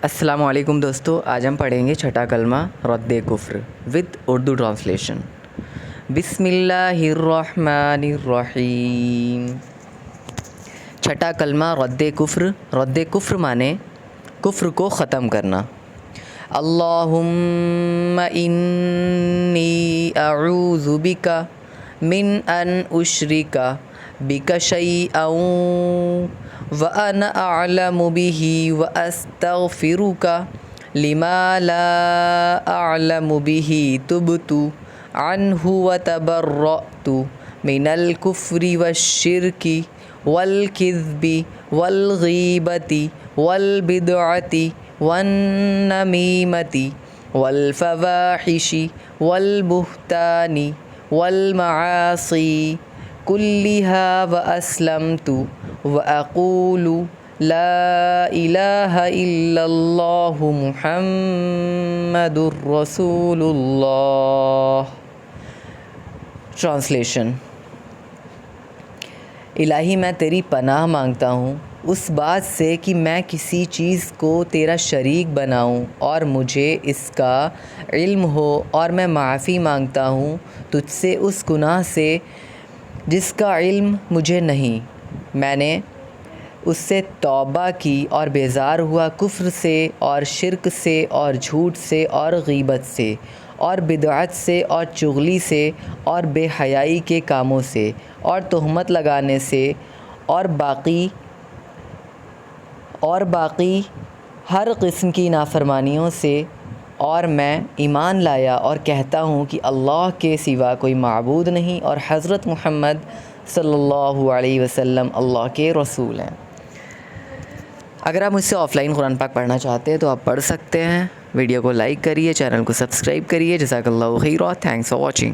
السلام علیکم دوستو، آج ہم پڑھیں گے چھٹا کلمہ رد کفر وتھ اردو ٹرانسلیشن۔ بسم اللہ الرحمن الرحیم۔ چھٹا کلمہ رد کفر۔ رد کفر معنی کفر کو ختم کرنا۔ اللہم انی اعوذ بک من ان اشرک بک شیئا وَأَنَا أَعْلَمُ بِهِ وَأَسْتَغْفِرُكَ لِمَا لَا أَعْلَمُ بِهِ تُبْتُ عَنْهُ وَتَبَرَّأْتُ مِنَ الْكُفْرِ وَالشِّرْكِ وَالْكِذْبِ وَالْغِيبَةِ وَالْبِدْعَةِ وَالنَّمِيمَةِ وَالْفَوَاحِشِ وَالْبُهْتَانِ وَالْمَعَاصِي كُلِّهَا وَأَسْلَمْتُ وَأَقُولُ لَا إِلَٰهَ إِلَّا اللَّهُ مُحَمَّدٌ رَّسُولُ اللَّہ۔ ٹرانسلیشن۔ الہی میں تیری پناہ مانگتا ہوں اس بات سے کہ میں کسی چیز کو تیرا شریک بناؤں اور مجھے اس کا علم ہو، اور میں معافی مانگتا ہوں تجھ سے اس گناہ سے جس کا علم مجھے نہیں۔ میں نے اس سے توبہ کی اور بیزار ہوا کفر سے اور شرک سے اور جھوٹ سے اور غیبت سے اور بدعت سے اور چغلی سے اور بے حیائی کے کاموں سے اور تہمت لگانے سے اور باقی ہر قسم کی نافرمانیوں سے، اور میں ایمان لایا اور کہتا ہوں کہ اللہ کے سوا کوئی معبود نہیں اور حضرت محمد صلی اللہ علیہ وسلم اللہ کے رسول ہیں۔ اگر آپ مجھ سے آف لائن قرآن پاک پڑھنا چاہتے ہیں تو آپ پڑھ سکتے ہیں۔ ویڈیو کو لائک کریے، چینل کو سبسکرائب کریے۔ جزاک اللہ خیرا، تھینکس فار واچنگ۔